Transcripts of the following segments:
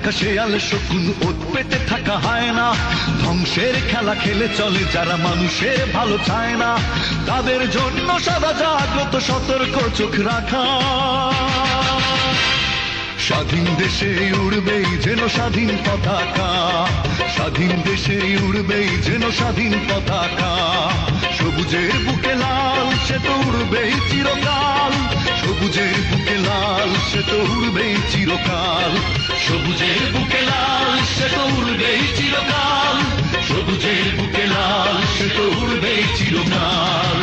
থাকা শেয়াল শকুন, ওত পেতে থাকা হায়না, ধ্বংসের খেলা খেলে চলে যারা মানুষের ভালো চায় না, তাদের জন্য সদা জাগ্রত সতর্ক চোখ রাখা। স্বাধীন দেশে উড়বেই যেন স্বাধীন পতাকা, স্বাধীন দেশে উড়বেই যেন স্বাধীন পতাকা, সবুজের বুকে লাল সে তো উড়বেই চিরকাল, সবুজের বুকে লাল সে তো উড়বেই চিরকাল, সবুজের বুকে লাল সে তো উড়বেই চিরকাল, সবুজের বুকে লাল সে তো উড়বেই চিরকাল।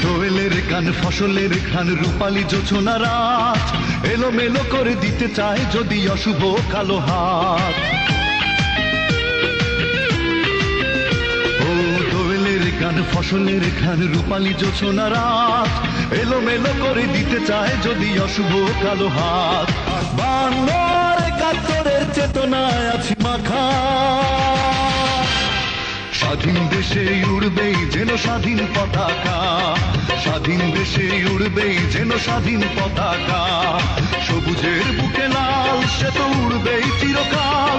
দোয়েলের গান, ফসলের ঘ্রাণ, রূপালী জোছনা রাত, এলোমেলো করে দিতে চায় যদি অশুভ কালো হাত। ও দোয়েলের গান, ফসলের ঘ্রাণ, রূপালী জোছনা রাত, এলোমেলো করে দিতে চায় যদি অশুভ কালো হাত। 52-71 চেতনায় আছি মাখা, স্বাধীন দেশে উড়বেই যেন স্বাধীন পতাকা, স্বাধীন দেশে উড়বেই যেন স্বাধীন পতাকা, সবুজের বুকে লাল সে তো উড়বেই চিরকাল,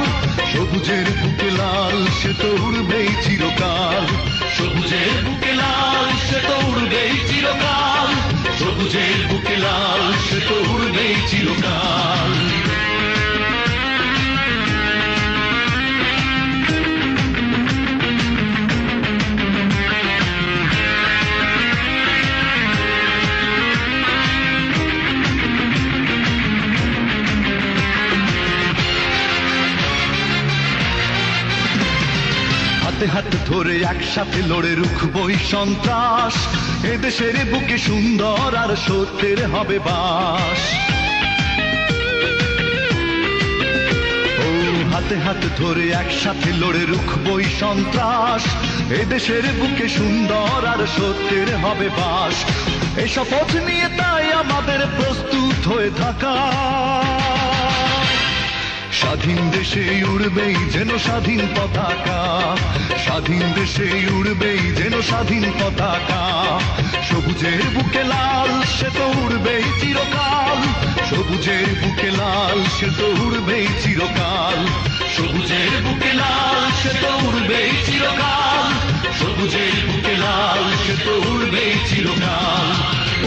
সবুজের বুকে লাল সে তো উড়বেই চিরকাল, সবুজের বুকে লাল সে তো উড়বেই চিরকাল, সবুজের বুকে লাল সে তো উড়বেই চিরকাল। হাতে হাত ধরে একসাথে লড়ে রুখবই সন্ত্রাস, এদেশের বুকে সুন্দর আর সত্যের হবে বাস। ও হাতে হাত ধরে একসাথে লড়ে রুখবই সন্ত্রাস, এদেশের বুকে সুন্দর আর সত্যের হবে বাস। এই শপথ নিয়ে তাই আমাদের প্রস্তুত হয়ে থাকা, স্বাধীন দেশে উড়বেই যেন স্বাধীন পতাকা, স্বাধীন দেশে উড়বেই যেন স্বাধীন পতাকা, সবুজের বুকে লাল সে তো উড়বেই চিরকাল, সবুজের বুকে লাল সে তো উড়বেই চিরকাল, সবুজের বুকে লাল সে তো উড়বেই চিরকাল, সবুজের বুকে লাল সে তো উড়বেই চিরকাল।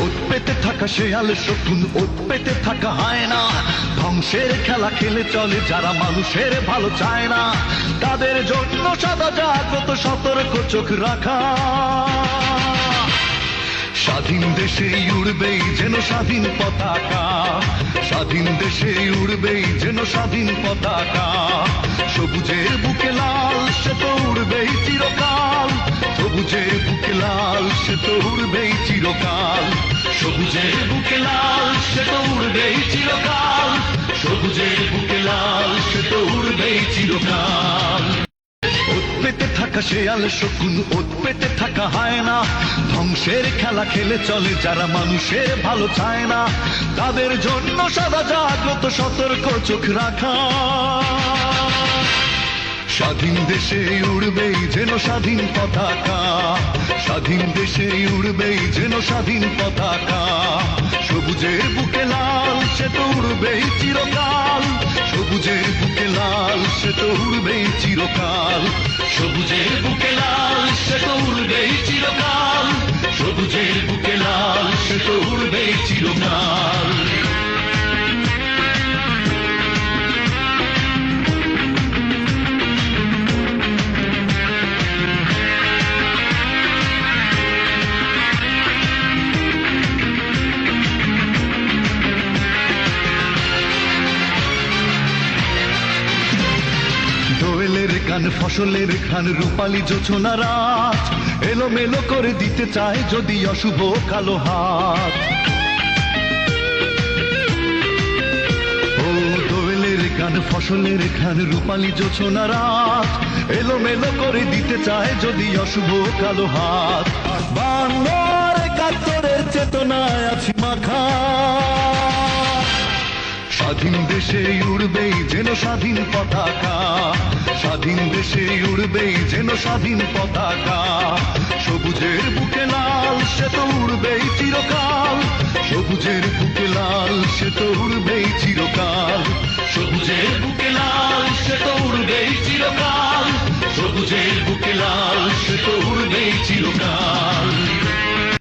ওত পেতে থাকা শেয়াল শকুন, ওত পেতে থাকা হায়না, ধ্বংসের খেলা খেলে চলে যারা মানুষের ভালো চায় না, তাদের জন্য সদা জাগ্রত সতর্ক চোখ রাখা। স্বাধীন দেশে উড়বেই যেন স্বাধীন পতাকা, স্বাধীন দেশে উড়বেই যেন স্বাধীন পতাকা, সবুজের বুকে লাল সে তো উড়বেই চিরকাল, সবুজের বুকে লাল সে তো উড়বেই চিরকাল, সবুজের বুকে লাল সে তো উড়বেই চিরকাল, সবুজের বুকে লাল সে তো উড়বেই চিরকাল। ওত পেতে থাকা শেয়াল শকুন, ওত পেতে থাকা হায়না, ধ্বংসের খেলা খেলে চলে যারা মানুষের ভালো চায় না, তাদের জন্য সদা জাগ্রত সতর্ক চোখ রাখা। স্বাধীন দেশে উড়বেই যেন স্বাধীন পতাকা, স্বাধীন দেশে উড়বেই যেন স্বাধীন পতাকা, সবুজের বুকে লাল সে তো উড়বেই চিরকাল, সবুজের বুকে লাল সে তো উড়বেই চিরকাল, সবুজের বুকে লাল সে তো উড়বেই চিরকাল, সবুজের বুকে লাল সে তো উড়বেই চিরকাল। দোয়েলের গান, ফসলের ঘ্রাণ, রূপালী জোছনা রাত, এলোমেলো করে দিতে চায় যদি অশুভ কালো হাত। ও দোয়েলের গান, ফসলের ঘ্রাণ, রূপালী জোছনা রাত, এলোমেলো করে দিতে চায় যদি অশুভ কালো হাত। 52-71 চেতনায় আছি মাখা। স্বাধীন দেশে উড়বেই যেন স্বাধীন পতাকা, স্বাধীন দেশে উড়বেই যেন স্বাধীন পতাকা। সবুজের বুকে লাল সে তো উড়বেই চিরকাল, সবুজের বুকে লাল সে তো উড়বেই চিরকাল, সবুজের বুকে লাল সে তো উড়বেই চিরকাল, সবুজের বুকে লাল সে তো উড়বেই চিরকাল।